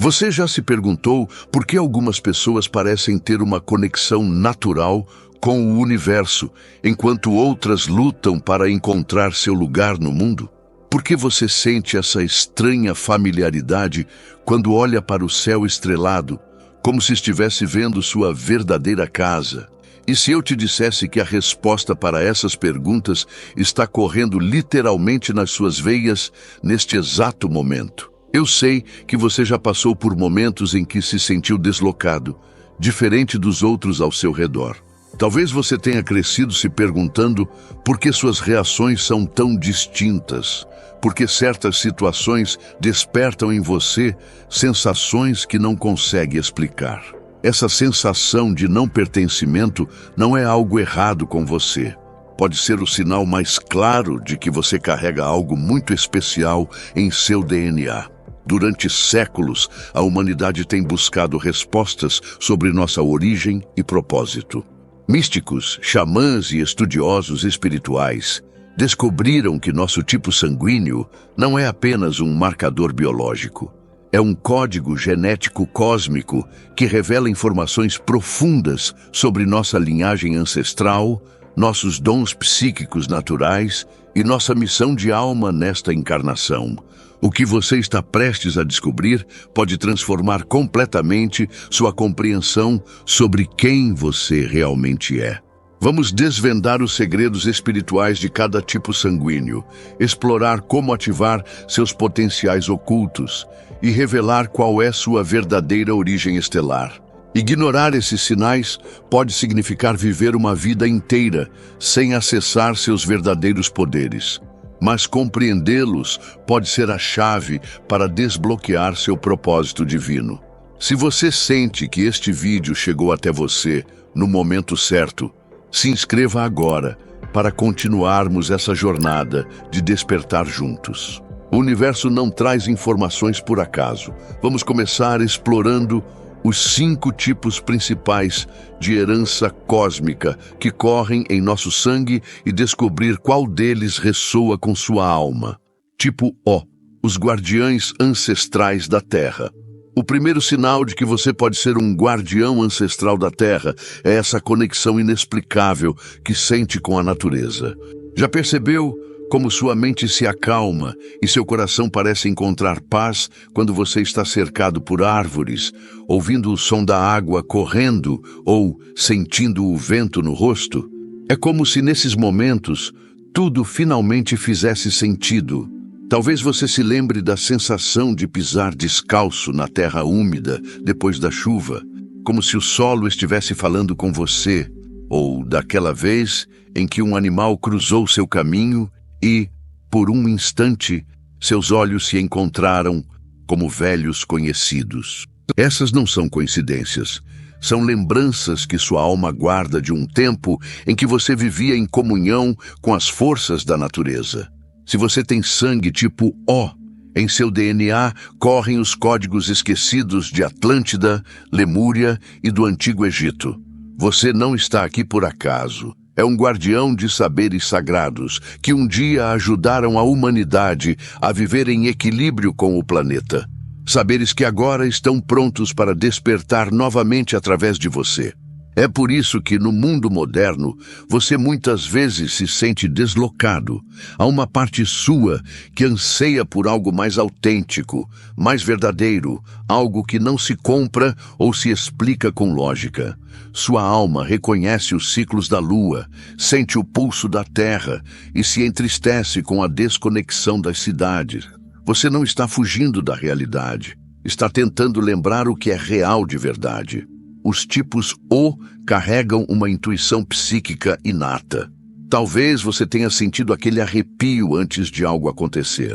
Você já se perguntou por que algumas pessoas parecem ter uma conexão natural com o universo, enquanto outras lutam para encontrar seu lugar no mundo? Por que você sente essa estranha familiaridade quando olha para o céu estrelado, como se estivesse vendo sua verdadeira casa? E se eu te dissesse que a resposta para essas perguntas está correndo literalmente nas suas veias neste exato momento? Eu sei que você já passou por momentos em que se sentiu deslocado, diferente dos outros ao seu redor. Talvez você tenha crescido se perguntando por que suas reações são tão distintas, porque certas situações despertam em você sensações que não consegue explicar. Essa sensação de não pertencimento não é algo errado com você. Pode ser o sinal mais claro de que você carrega algo muito especial em seu DNA. Durante séculos, a humanidade tem buscado respostas sobre nossa origem e propósito. Místicos, xamãs e estudiosos espirituais descobriram que nosso tipo sanguíneo não é apenas um marcador biológico. É um código genético cósmico que revela informações profundas sobre nossa linhagem ancestral, nossos dons psíquicos naturais e nossa missão de alma nesta encarnação. O que você está prestes a descobrir pode transformar completamente sua compreensão sobre quem você realmente é. Vamos desvendar os segredos espirituais de cada tipo sanguíneo, explorar como ativar seus potenciais ocultos e revelar qual é sua verdadeira origem estelar. Ignorar esses sinais pode significar viver uma vida inteira sem acessar seus verdadeiros poderes. Mas compreendê-los pode ser a chave para desbloquear seu propósito divino. Se você sente que este vídeo chegou até você no momento certo, se inscreva agora para continuarmos essa jornada de despertar juntos. O universo não traz informações por acaso. Vamos começar explorando os 5 tipos principais de herança cósmica que correm em nosso sangue e descobrir qual deles ressoa com sua alma. Tipo O, os guardiães ancestrais da Terra. O primeiro sinal de que você pode ser um guardião ancestral da Terra é essa conexão inexplicável que sente com a natureza. Já percebeu como sua mente se acalma e seu coração parece encontrar paz quando você está cercado por árvores, ouvindo o som da água correndo ou sentindo o vento no rosto? É como se nesses momentos tudo finalmente fizesse sentido. Talvez você se lembre da sensação de pisar descalço na terra úmida depois da chuva, como se o solo estivesse falando com você, ou daquela vez em que um animal cruzou seu caminho e, por um instante, seus olhos se encontraram como velhos conhecidos. Essas não são coincidências. São lembranças que sua alma guarda de um tempo em que você vivia em comunhão com as forças da natureza. Se você tem sangue tipo O, em seu DNA correm os códigos esquecidos de Atlântida, Lemúria e do Antigo Egito. Você não está aqui por acaso. É um guardião de saberes sagrados que um dia ajudaram a humanidade a viver em equilíbrio com o planeta. Saberes que agora estão prontos para despertar novamente através de você. É por isso que no mundo moderno você muitas vezes se sente deslocado. Há uma parte sua que anseia por algo mais autêntico, mais verdadeiro, algo que não se compra ou se explica com lógica. Sua alma reconhece os ciclos da lua, sente o pulso da terra e se entristece com a desconexão das cidades. Você não está fugindo da realidade, está tentando lembrar o que é real de verdade. Os tipos O carregam uma intuição psíquica inata. Talvez você tenha sentido aquele arrepio antes de algo acontecer,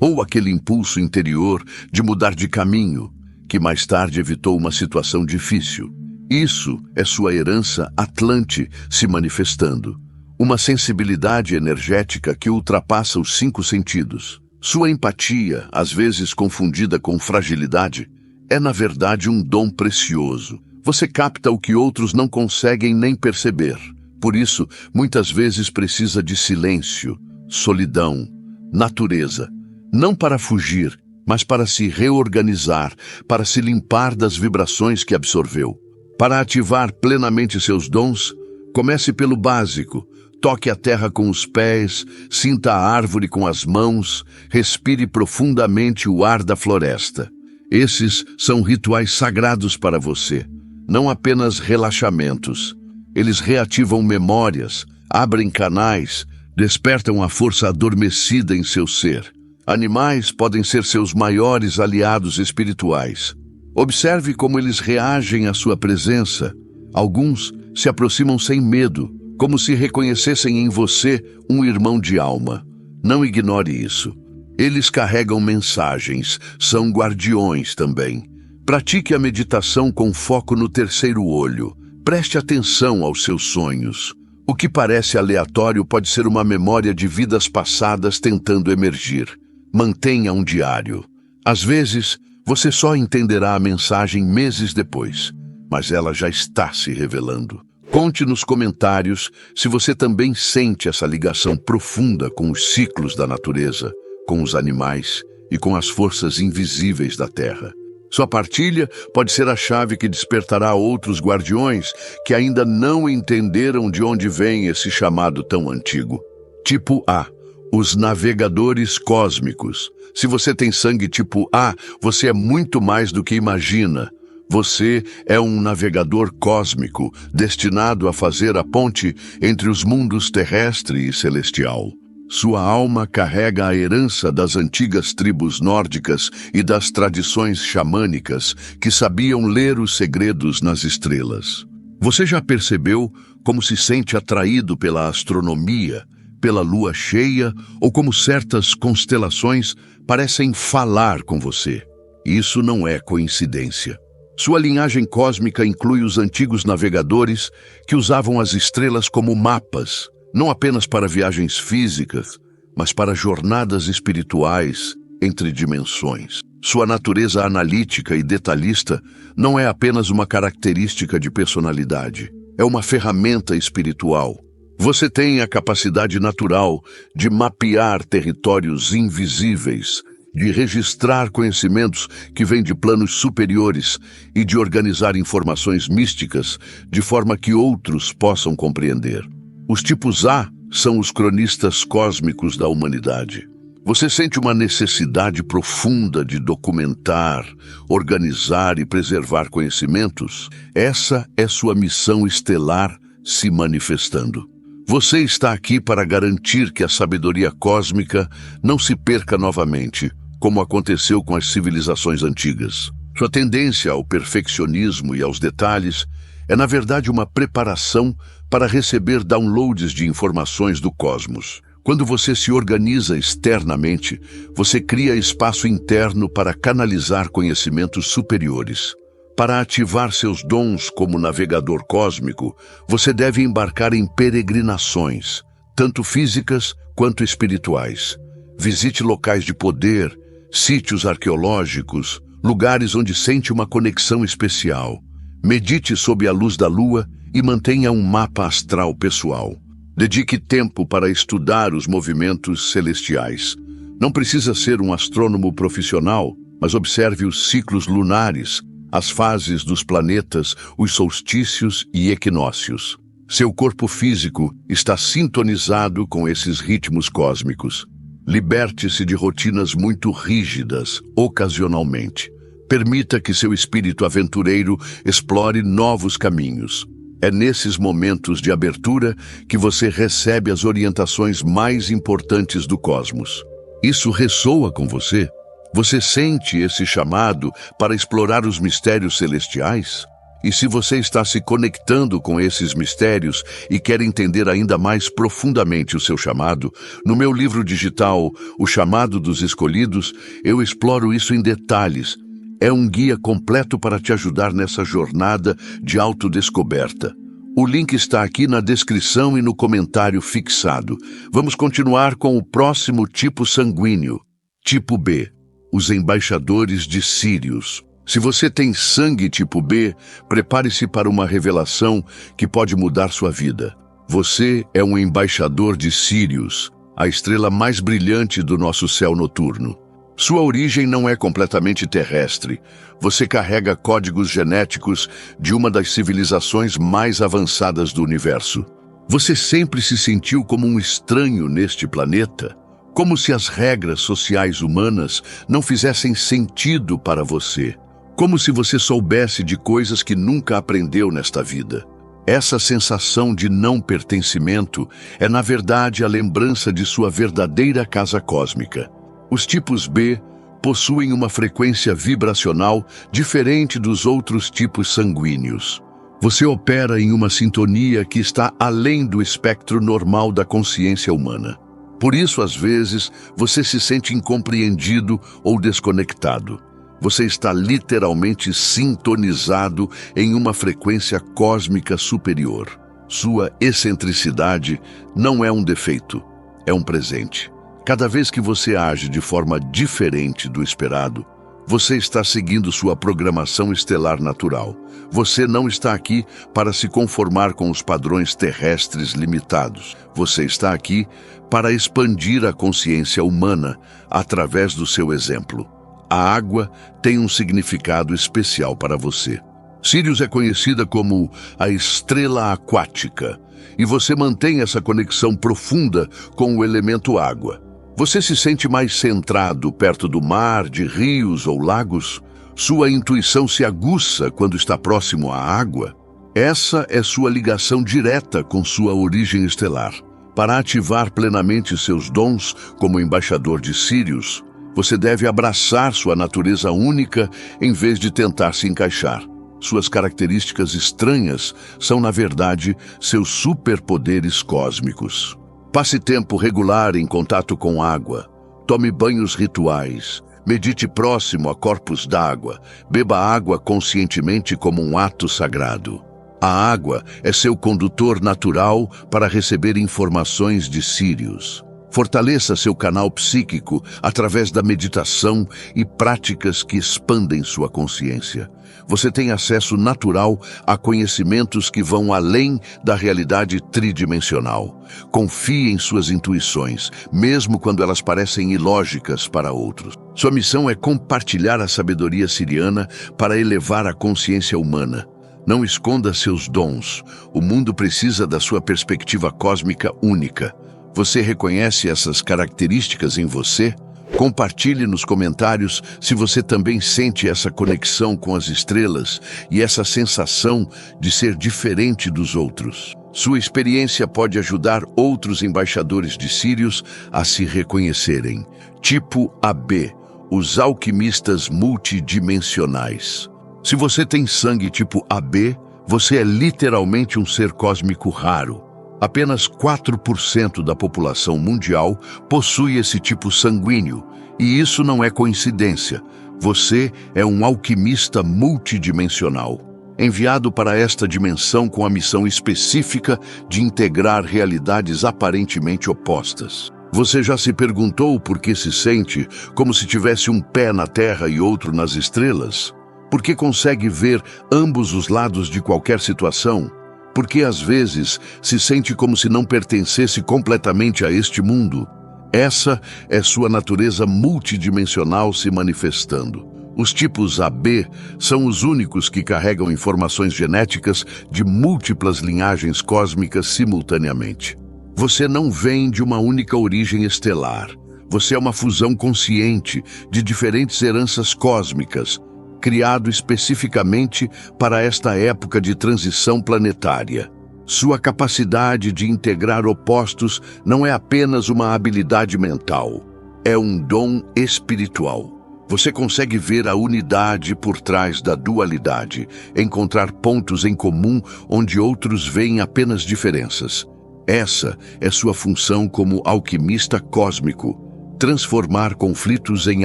ou aquele impulso interior de mudar de caminho, que mais tarde evitou uma situação difícil. Isso é sua herança Atlante se manifestando, uma sensibilidade energética que ultrapassa os 5 sentidos. Sua empatia, às vezes confundida com fragilidade, é na verdade um dom precioso. Você capta o que outros não conseguem nem perceber. Por isso, muitas vezes precisa de silêncio, solidão, natureza. Não para fugir, mas para se reorganizar, para se limpar das vibrações que absorveu. Para ativar plenamente seus dons, comece pelo básico. Toque a terra com os pés, sinta a árvore com as mãos, respire profundamente o ar da floresta. Esses são rituais sagrados para você, não apenas relaxamentos. Eles reativam memórias, abrem canais, despertam a força adormecida em seu ser. Animais podem ser seus maiores aliados espirituais. Observe como eles reagem à sua presença. Alguns se aproximam sem medo, como se reconhecessem em você um irmão de alma. Não ignore isso. Eles carregam mensagens, são guardiões também. Pratique a meditação com foco no terceiro olho. Preste atenção aos seus sonhos. O que parece aleatório pode ser uma memória de vidas passadas tentando emergir. Mantenha um diário. Às vezes, você só entenderá a mensagem meses depois, mas ela já está se revelando. Conte nos comentários se você também sente essa ligação profunda com os ciclos da natureza, com os animais e com as forças invisíveis da Terra. Sua partilha pode ser a chave que despertará outros guardiões que ainda não entenderam de onde vem esse chamado tão antigo. Tipo A. Os navegadores cósmicos. Se você tem sangue tipo A, você é muito mais do que imagina. Você é um navegador cósmico, destinado a fazer a ponte entre os mundos terrestre e celestial. Sua alma carrega a herança das antigas tribos nórdicas e das tradições xamânicas que sabiam ler os segredos nas estrelas. Você já percebeu como se sente atraído pela astronomia, pela lua cheia ou como certas constelações parecem falar com você? Isso não é coincidência. Sua linhagem cósmica inclui os antigos navegadores que usavam as estrelas como mapas, não apenas para viagens físicas, mas para jornadas espirituais entre dimensões. Sua natureza analítica e detalhista não é apenas uma característica de personalidade, é uma ferramenta espiritual. Você tem a capacidade natural de mapear territórios invisíveis, de registrar conhecimentos que vêm de planos superiores e de organizar informações místicas de forma que outros possam compreender. Os tipos A são os cronistas cósmicos da humanidade. Você sente uma necessidade profunda de documentar, organizar e preservar conhecimentos? Essa é sua missão estelar se manifestando. Você está aqui para garantir que a sabedoria cósmica não se perca novamente, como aconteceu com as civilizações antigas. Sua tendência ao perfeccionismo e aos detalhes é, na verdade, uma preparação para receber downloads de informações do cosmos. Quando você se organiza externamente, você cria espaço interno para canalizar conhecimentos superiores. Para ativar seus dons como navegador cósmico, você deve embarcar em peregrinações, tanto físicas quanto espirituais. Visite locais de poder, sítios arqueológicos, lugares onde sente uma conexão especial. Medite sob a luz da lua e mantenha um mapa astral pessoal. Dedique tempo para estudar os movimentos celestiais. Não precisa ser um astrônomo profissional, mas observe os ciclos lunares, as fases dos planetas, os solstícios e equinócios. Seu corpo físico está sintonizado com esses ritmos cósmicos. Liberte-se de rotinas muito rígidas, ocasionalmente. Permita que seu espírito aventureiro explore novos caminhos. É nesses momentos de abertura que você recebe as orientações mais importantes do cosmos. Isso ressoa com você? Você sente esse chamado para explorar os mistérios celestiais? E se você está se conectando com esses mistérios e quer entender ainda mais profundamente o seu chamado, no meu livro digital, O Chamado dos Escolhidos, eu exploro isso em detalhes. É um guia completo para te ajudar nessa jornada de autodescoberta. O link está aqui na descrição e no comentário fixado. Vamos continuar com o próximo tipo sanguíneo, tipo B, os embaixadores de Sírius. Se você tem sangue tipo B, prepare-se para uma revelação que pode mudar sua vida. Você é um embaixador de Sírius, a estrela mais brilhante do nosso céu noturno. Sua origem não é completamente terrestre. Você carrega códigos genéticos de uma das civilizações mais avançadas do universo. Você sempre se sentiu como um estranho neste planeta, como se as regras sociais humanas não fizessem sentido para você, como se você soubesse de coisas que nunca aprendeu nesta vida. Essa sensação de não pertencimento é, na verdade, a lembrança de sua verdadeira casa cósmica. Os tipos B possuem uma frequência vibracional diferente dos outros tipos sanguíneos. Você opera em uma sintonia que está além do espectro normal da consciência humana. Por isso, às vezes, você se sente incompreendido ou desconectado. Você está literalmente sintonizado em uma frequência cósmica superior. Sua excentricidade não é um defeito, é um presente. Cada vez que você age de forma diferente do esperado, você está seguindo sua programação estelar natural. Você não está aqui para se conformar com os padrões terrestres limitados. Você está aqui para expandir a consciência humana através do seu exemplo. A água tem um significado especial para você. Sirius é conhecida como a estrela aquática, e você mantém essa conexão profunda com o elemento água. Você se sente mais centrado perto do mar, de rios ou lagos? Sua intuição se aguça quando está próximo à água? Essa é sua ligação direta com sua origem estelar. Para ativar plenamente seus dons como embaixador de Sirius, você deve abraçar sua natureza única em vez de tentar se encaixar. Suas características estranhas são, na verdade, seus superpoderes cósmicos. Passe tempo regular em contato com água. Tome banhos rituais. Medite próximo a corpos d'água. Beba água conscientemente como um ato sagrado. A água é seu condutor natural para receber informações de Sirius. Fortaleça seu canal psíquico através da meditação e práticas que expandem sua consciência. Você tem acesso natural a conhecimentos que vão além da realidade tridimensional. Confie em suas intuições, mesmo quando elas parecem ilógicas para outros. Sua missão é compartilhar a sabedoria siriana para elevar a consciência humana. Não esconda seus dons. O mundo precisa da sua perspectiva cósmica única. Você reconhece essas características em você? Compartilhe nos comentários se você também sente essa conexão com as estrelas e essa sensação de ser diferente dos outros. Sua experiência pode ajudar outros embaixadores de Sirius a se reconhecerem. Tipo AB, os alquimistas multidimensionais. Se você tem sangue tipo AB, você é literalmente um ser cósmico raro. Apenas 4% da população mundial possui esse tipo sanguíneo, e isso não é coincidência. Você é um alquimista multidimensional, enviado para esta dimensão com a missão específica de integrar realidades aparentemente opostas. Você já se perguntou por que se sente como se tivesse um pé na Terra e outro nas estrelas? Por que consegue ver ambos os lados de qualquer situação? Porque às vezes se sente como se não pertencesse completamente a este mundo. Essa é sua natureza multidimensional se manifestando. Os tipos AB são os únicos que carregam informações genéticas de múltiplas linhagens cósmicas simultaneamente. Você não vem de uma única origem estelar. Você é uma fusão consciente de diferentes heranças cósmicas, criado especificamente para esta época de transição planetária. Sua capacidade de integrar opostos não é apenas uma habilidade mental, é um dom espiritual. Você consegue ver a unidade por trás da dualidade, encontrar pontos em comum onde outros veem apenas diferenças. Essa é sua função como alquimista cósmico, transformar conflitos em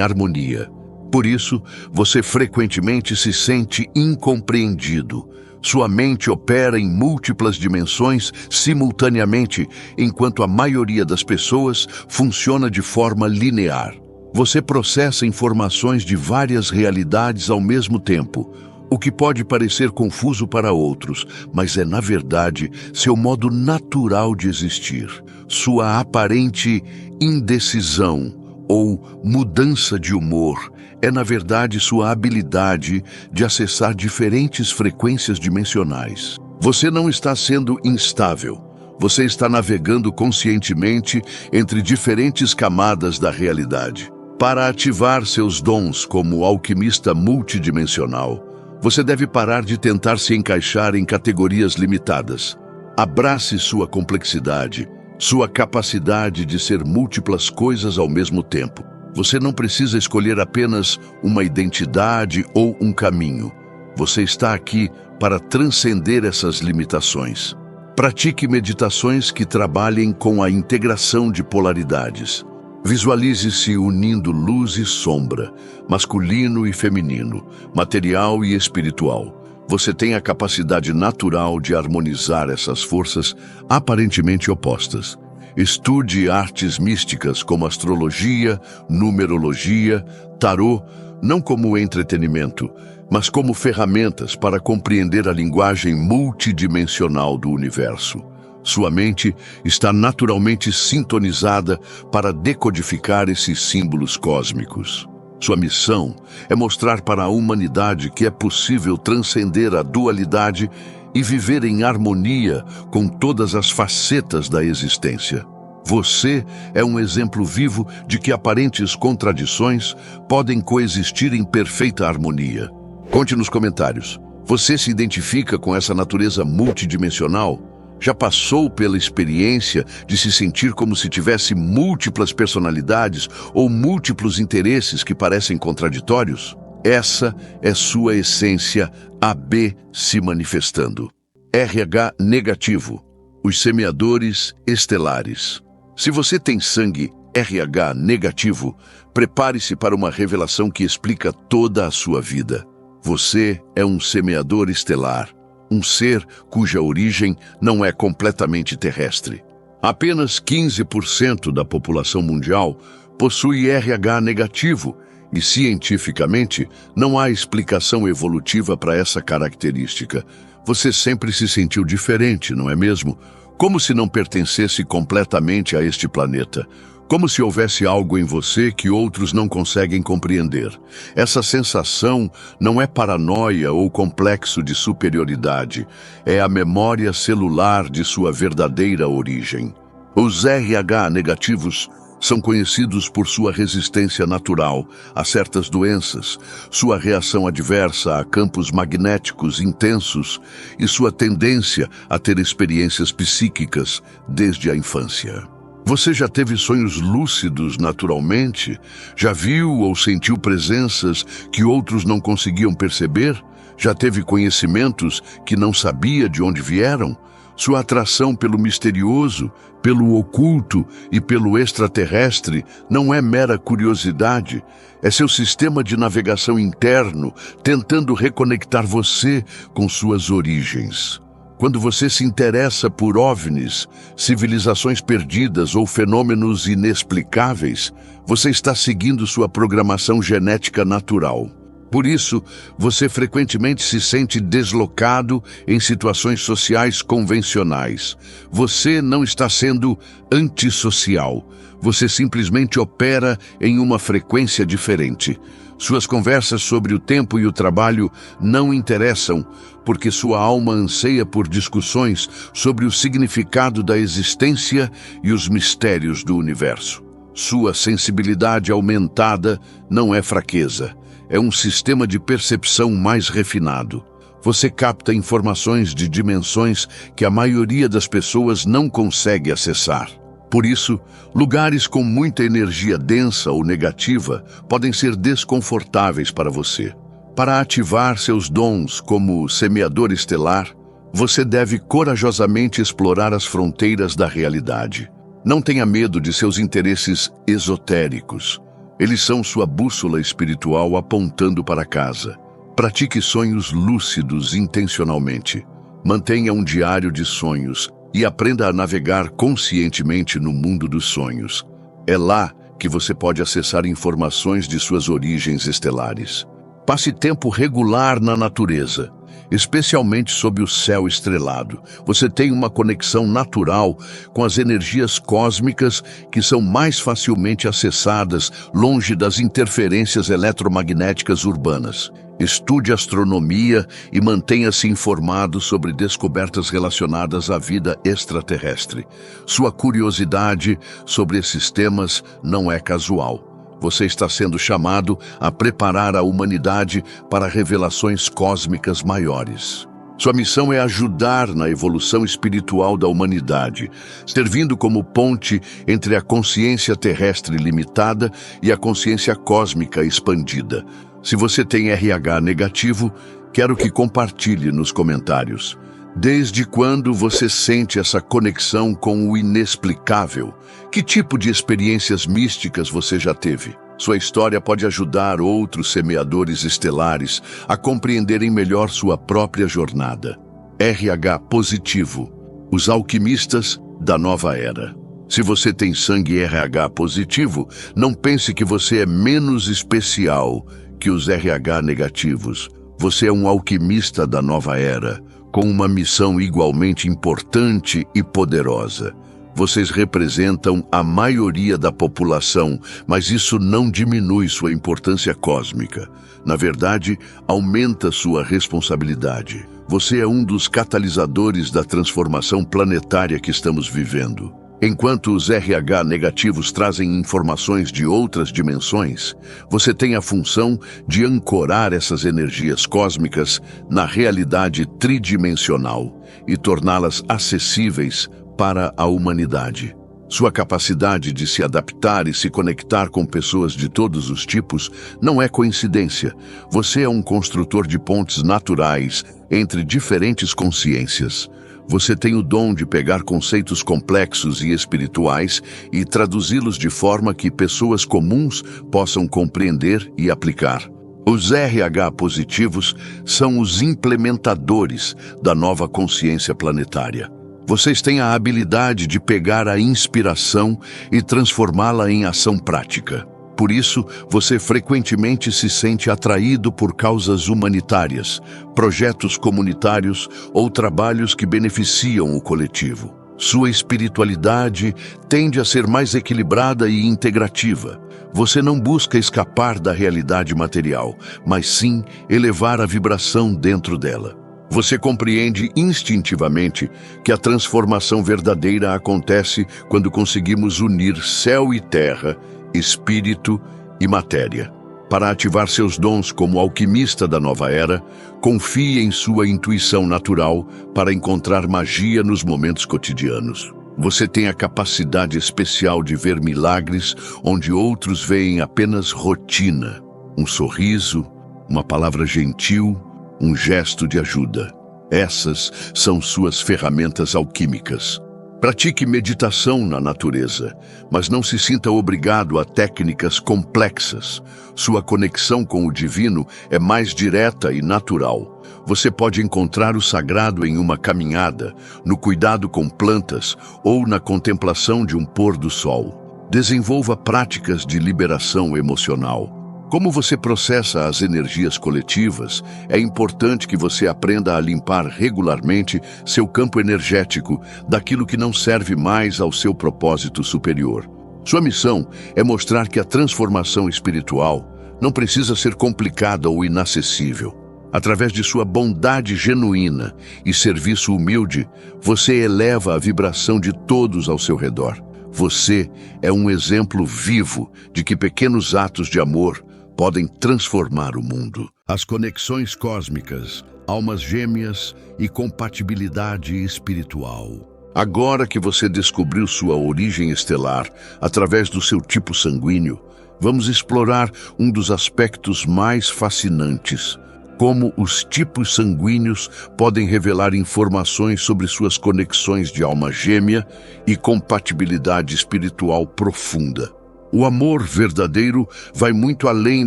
harmonia. Por isso, você frequentemente se sente incompreendido. Sua mente opera em múltiplas dimensões simultaneamente, enquanto a maioria das pessoas funciona de forma linear. Você processa informações de várias realidades ao mesmo tempo, o que pode parecer confuso para outros, mas é, na verdade, seu modo natural de existir. Sua aparente indecisão ou mudança de humor é, na verdade, sua habilidade de acessar diferentes frequências dimensionais. Você não está sendo instável. Você está navegando conscientemente entre diferentes camadas da realidade. Para ativar seus dons como alquimista multidimensional, você deve parar de tentar se encaixar em categorias limitadas. Abrace sua complexidade, sua capacidade de ser múltiplas coisas ao mesmo tempo. Você não precisa escolher apenas uma identidade ou um caminho. Você está aqui para transcender essas limitações. Pratique meditações que trabalhem com a integração de polaridades. Visualize-se unindo luz e sombra, masculino e feminino, material e espiritual. Você tem a capacidade natural de harmonizar essas forças aparentemente opostas. Estude artes místicas como astrologia, numerologia, tarô, não como entretenimento, mas como ferramentas para compreender a linguagem multidimensional do universo. Sua mente está naturalmente sintonizada para decodificar esses símbolos cósmicos. Sua missão é mostrar para a humanidade que é possível transcender a dualidade e viver em harmonia com todas as facetas da existência. Você é um exemplo vivo de que aparentes contradições podem coexistir em perfeita harmonia. Conte nos comentários. Você se identifica com essa natureza multidimensional? Já passou pela experiência de se sentir como se tivesse múltiplas personalidades ou múltiplos interesses que parecem contraditórios? Essa é sua essência AB se manifestando. RH negativo, os semeadores estelares. Se você tem sangue RH negativo, prepare-se para uma revelação que explica toda a sua vida. Você é um semeador estelar, um ser cuja origem não é completamente terrestre. Apenas 15% da população mundial possui RH negativo e, cientificamente, não há explicação evolutiva para essa característica. Você sempre se sentiu diferente, não é mesmo? Como se não pertencesse completamente a este planeta. Como se houvesse algo em você que outros não conseguem compreender. Essa sensação não é paranoia ou complexo de superioridade. É a memória celular de sua verdadeira origem. Os RH negativos são conhecidos por sua resistência natural a certas doenças, sua reação adversa a campos magnéticos intensos e sua tendência a ter experiências psíquicas desde a infância. Você já teve sonhos lúcidos naturalmente? Já viu ou sentiu presenças que outros não conseguiam perceber? Já teve conhecimentos que não sabia de onde vieram? Sua atração pelo misterioso, pelo oculto e pelo extraterrestre não é mera curiosidade, é seu sistema de navegação interno tentando reconectar você com suas origens. Quando você se interessa por OVNIs, civilizações perdidas ou fenômenos inexplicáveis, você está seguindo sua programação genética natural. Por isso, você frequentemente se sente deslocado em situações sociais convencionais. Você não está sendo antissocial. Você simplesmente opera em uma frequência diferente. Suas conversas sobre o tempo e o trabalho não interessam, porque sua alma anseia por discussões sobre o significado da existência e os mistérios do universo. Sua sensibilidade aumentada não é fraqueza. É um sistema de percepção mais refinado. Você capta informações de dimensões que a maioria das pessoas não consegue acessar. Por isso, lugares com muita energia densa ou negativa podem ser desconfortáveis para você. Para ativar seus dons como semeador estelar, você deve corajosamente explorar as fronteiras da realidade. Não tenha medo de seus interesses esotéricos. Eles são sua bússola espiritual apontando para casa. Pratique sonhos lúcidos intencionalmente. Mantenha um diário de sonhos e aprenda a navegar conscientemente no mundo dos sonhos. É lá que você pode acessar informações de suas origens estelares. Passe tempo regular na natureza. especialmente sob o céu estrelado. Você tem uma conexão natural com as energias cósmicas que são mais facilmente acessadas longe das interferências eletromagnéticas urbanas. Estude astronomia e mantenha-se informado sobre descobertas relacionadas à vida extraterrestre. Sua curiosidade sobre esses temas não é casual. Você está sendo chamado a preparar a humanidade para revelações cósmicas maiores. Sua missão é ajudar na evolução espiritual da humanidade, servindo como ponte entre a consciência terrestre limitada e a consciência cósmica expandida. Se você tem RH negativo, quero que compartilhe nos comentários. Desde quando você sente essa conexão com o inexplicável? Que tipo de experiências místicas você já teve? Sua história pode ajudar outros semeadores estelares a compreenderem melhor sua própria jornada. RH positivo, os alquimistas da nova era. Se você tem sangue RH positivo, não pense que você é menos especial que os RH negativos. Você é um alquimista da nova era, com uma missão igualmente importante e poderosa. Vocês representam a maioria da população, mas isso não diminui sua importância cósmica. Na verdade, aumenta sua responsabilidade. Você é um dos catalisadores da transformação planetária que estamos vivendo. Enquanto os RH negativos trazem informações de outras dimensões, você tem a função de ancorar essas energias cósmicas na realidade tridimensional e torná-las acessíveis para a humanidade. Sua capacidade de se adaptar e se conectar com pessoas de todos os tipos não é coincidência. Você é um construtor de pontes naturais entre diferentes consciências. Você tem o dom de pegar conceitos complexos e espirituais e traduzi-los de forma que pessoas comuns possam compreender e aplicar. Os RH positivos são os implementadores da nova consciência planetária. Vocês têm a habilidade de pegar a inspiração e transformá-la em ação prática. Por isso, você frequentemente se sente atraído por causas humanitárias, projetos comunitários ou trabalhos que beneficiam o coletivo. Sua espiritualidade tende a ser mais equilibrada e integrativa. Você não busca escapar da realidade material, mas sim elevar a vibração dentro dela. Você compreende instintivamente que a transformação verdadeira acontece quando conseguimos unir céu e terra, espírito e matéria. Para ativar seus dons como alquimista da nova era, confie em sua intuição natural para encontrar magia nos momentos cotidianos. Você tem a capacidade especial de ver milagres onde outros veem apenas rotina. Um sorriso, uma palavra gentil, um gesto de ajuda. Essas são suas ferramentas alquímicas. Pratique meditação na natureza, mas não se sinta obrigado a técnicas complexas. Sua conexão com o divino é mais direta e natural. Você pode encontrar o sagrado em uma caminhada, no cuidado com plantas ou na contemplação de um pôr do sol. Desenvolva práticas de liberação emocional. Como você processa as energias coletivas, é importante que você aprenda a limpar regularmente seu campo energético daquilo que não serve mais ao seu propósito superior. Sua missão é mostrar que a transformação espiritual não precisa ser complicada ou inacessível. Através de sua bondade genuína e serviço humilde, você eleva a vibração de todos ao seu redor. Você é um exemplo vivo de que pequenos atos de amor podem transformar o mundo. As conexões cósmicas, almas gêmeas e compatibilidade espiritual. Agora que você descobriu sua origem estelar através do seu tipo sanguíneo, vamos explorar um dos aspectos mais fascinantes: como os tipos sanguíneos podem revelar informações sobre suas conexões de alma gêmea e compatibilidade espiritual profunda. O amor verdadeiro vai muito além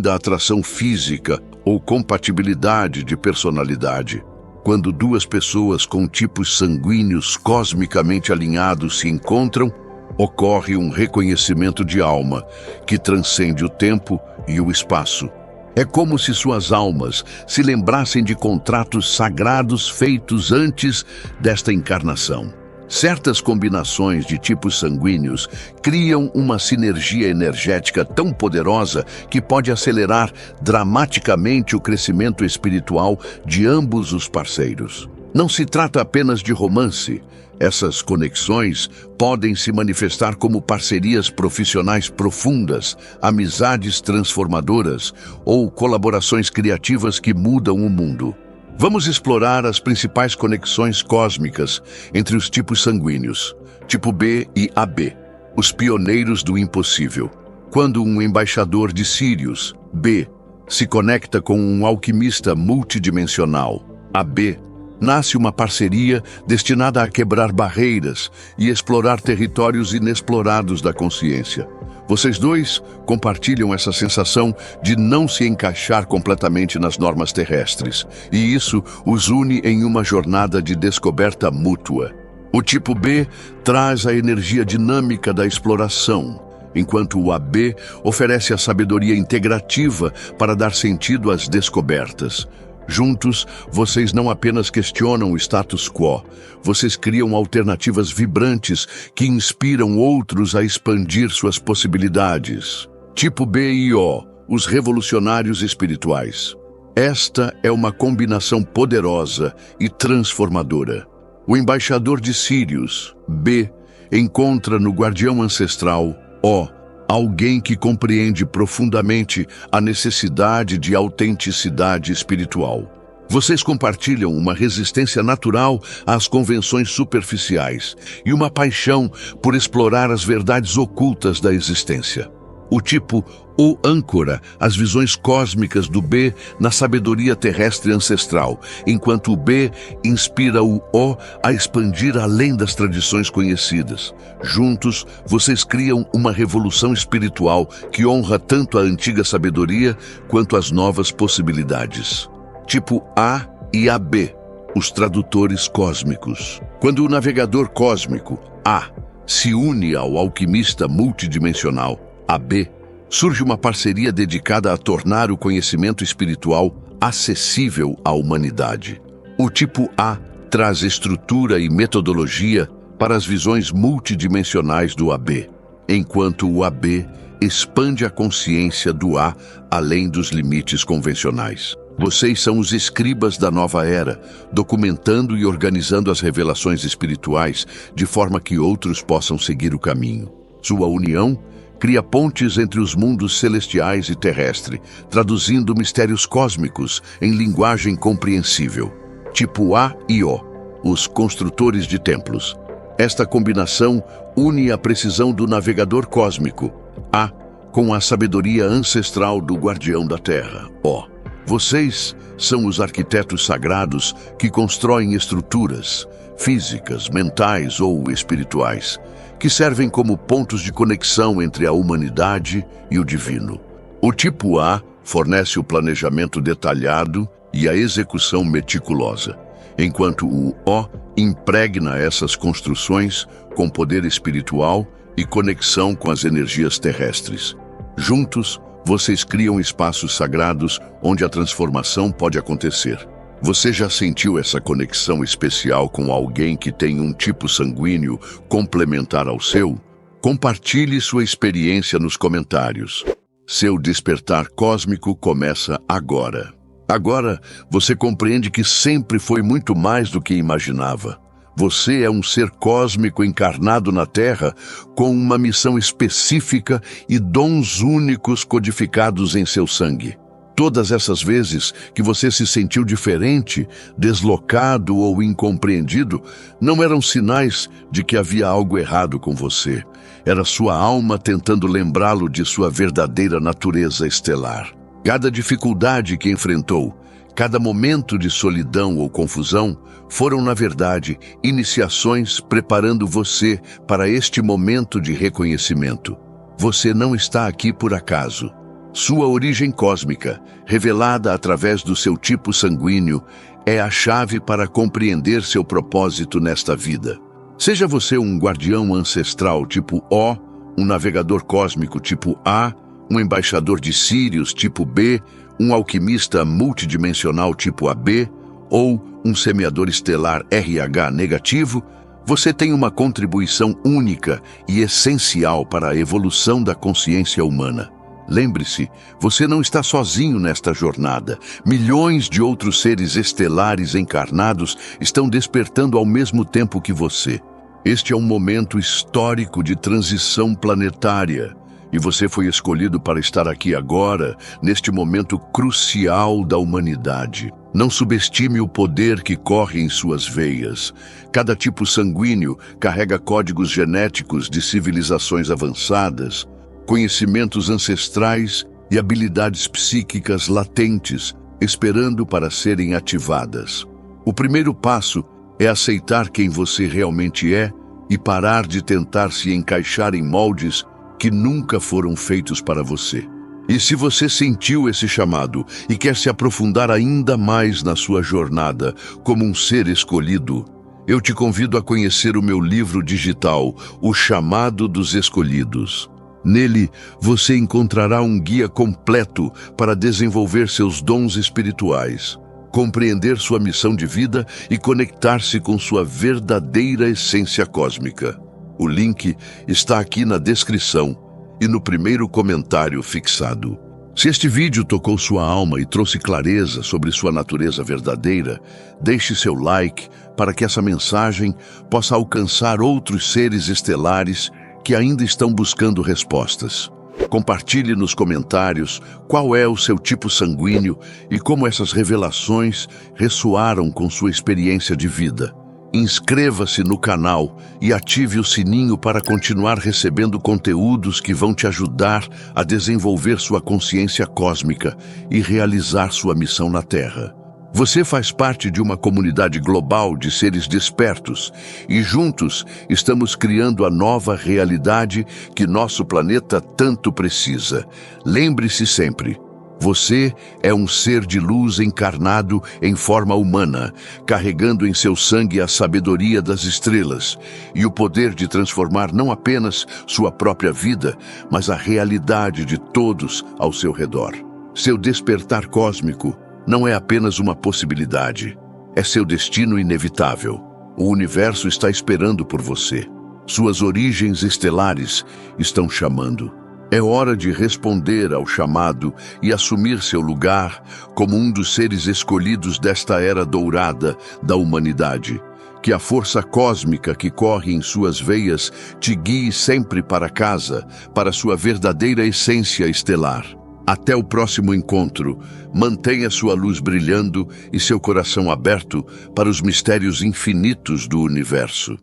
da atração física ou compatibilidade de personalidade. Quando duas pessoas com tipos sanguíneos cosmicamente alinhados se encontram, ocorre um reconhecimento de alma que transcende o tempo e o espaço. É como se suas almas se lembrassem de contratos sagrados feitos antes desta encarnação. Certas combinações de tipos sanguíneos criam uma sinergia energética tão poderosa que pode acelerar dramaticamente o crescimento espiritual de ambos os parceiros. Não se trata apenas de romance. Essas conexões podem se manifestar como parcerias profissionais profundas, amizades transformadoras ou colaborações criativas que mudam o mundo. Vamos explorar as principais conexões cósmicas entre os tipos sanguíneos, tipo B e AB, os pioneiros do impossível. Quando um embaixador de Sírius, B, se conecta com um alquimista multidimensional, AB, nasce uma parceria destinada a quebrar barreiras e explorar territórios inexplorados da consciência. Vocês dois compartilham essa sensação de não se encaixar completamente nas normas terrestres, e isso os une em uma jornada de descoberta mútua. O tipo B traz a energia dinâmica da exploração, enquanto o AB oferece a sabedoria integrativa para dar sentido às descobertas. Juntos, vocês não apenas questionam o status quo, vocês criam alternativas vibrantes que inspiram outros a expandir suas possibilidades. Tipo B e O, os revolucionários espirituais. Esta é uma combinação poderosa e transformadora. O embaixador de Sírius, B, encontra no guardião ancestral, O, alguém que compreende profundamente a necessidade de autenticidade espiritual. Vocês compartilham uma resistência natural às convenções superficiais e uma paixão por explorar as verdades ocultas da existência. O tipo O âncora as visões cósmicas do B na sabedoria terrestre ancestral, enquanto o B inspira o O a expandir além das tradições conhecidas. Juntos, vocês criam uma revolução espiritual que honra tanto a antiga sabedoria quanto as novas possibilidades. Tipo A e AB, os tradutores cósmicos. Quando o navegador cósmico, A, se une ao alquimista multidimensional, AB, surge uma parceria dedicada a tornar o conhecimento espiritual acessível à humanidade. O tipo A traz estrutura e metodologia para as visões multidimensionais do AB, enquanto o AB expande a consciência do A além dos limites convencionais. Vocês são os escribas da nova era, documentando e organizando as revelações espirituais de forma que outros possam seguir o caminho. Sua união cria pontes entre os mundos celestiais e terrestre, traduzindo mistérios cósmicos em linguagem compreensível. Tipo A e O, os construtores de templos. Esta combinação une a precisão do navegador cósmico, A, com a sabedoria ancestral do guardião da Terra, O. Vocês são os arquitetos sagrados que constroem estruturas físicas, mentais ou espirituais, que servem como pontos de conexão entre a humanidade e o divino. O tipo A fornece o planejamento detalhado e a execução meticulosa, enquanto o O impregna essas construções com poder espiritual e conexão com as energias terrestres. Juntos, vocês criam espaços sagrados onde a transformação pode acontecer. Você já sentiu essa conexão especial com alguém que tem um tipo sanguíneo complementar ao seu? Compartilhe sua experiência nos comentários. Seu despertar cósmico começa agora. Agora, você compreende que sempre foi muito mais do que imaginava. Você é um ser cósmico encarnado na Terra com uma missão específica e dons únicos codificados em seu sangue. Todas essas vezes que você se sentiu diferente, deslocado ou incompreendido, não eram sinais de que havia algo errado com você. Era sua alma tentando lembrá-lo de sua verdadeira natureza estelar. Cada dificuldade que enfrentou, cada momento de solidão ou confusão, foram, na verdade, iniciações preparando você para este momento de reconhecimento. Você não está aqui por acaso. Sua origem cósmica, revelada através do seu tipo sanguíneo, é a chave para compreender seu propósito nesta vida. Seja você um guardião ancestral tipo O, um navegador cósmico tipo A, um embaixador de Sírius tipo B um alquimista multidimensional tipo AB ou um semeador estelar RH negativo, você tem uma contribuição única e essencial para a evolução da consciência humana. Lembre-se, você não está sozinho nesta jornada. Milhões de outros seres estelares encarnados estão despertando ao mesmo tempo que você. Este é um momento histórico de transição planetária. E você foi escolhido para estar aqui agora, neste momento crucial da humanidade. Não subestime o poder que corre em suas veias. Cada tipo sanguíneo carrega códigos genéticos de civilizações avançadas, conhecimentos ancestrais e habilidades psíquicas latentes, esperando para serem ativadas. O primeiro passo é aceitar quem você realmente é e parar de tentar se encaixar em moldes que nunca foram feitos para você. E se você sentiu esse chamado e quer se aprofundar ainda mais na sua jornada como um ser escolhido, eu te convido a conhecer o meu livro digital, O Chamado dos Escolhidos. Nele, você encontrará um guia completo para desenvolver seus dons espirituais, compreender sua missão de vida e conectar-se com sua verdadeira essência cósmica. O link está aqui na descrição e no primeiro comentário fixado. Se este vídeo tocou sua alma e trouxe clareza sobre sua natureza verdadeira, deixe seu like para que essa mensagem possa alcançar outros seres estelares que ainda estão buscando respostas. Compartilhe nos comentários qual é o seu tipo sanguíneo e como essas revelações ressoaram com sua experiência de vida. Inscreva-se no canal e ative o sininho para continuar recebendo conteúdos que vão te ajudar a desenvolver sua consciência cósmica e realizar sua missão na Terra. Você faz parte de uma comunidade global de seres despertos e juntos estamos criando a nova realidade que nosso planeta tanto precisa. Lembre-se sempre: você é um ser de luz encarnado em forma humana, carregando em seu sangue a sabedoria das estrelas e o poder de transformar não apenas sua própria vida, mas a realidade de todos ao seu redor. Seu despertar cósmico não é apenas uma possibilidade, é seu destino inevitável. O universo está esperando por você. Suas origens estelares estão chamando. É hora de responder ao chamado e assumir seu lugar como um dos seres escolhidos desta era dourada da humanidade. Que a força cósmica que corre em suas veias te guie sempre para casa, para sua verdadeira essência estelar. Até o próximo encontro, mantenha sua luz brilhando e seu coração aberto para os mistérios infinitos do universo.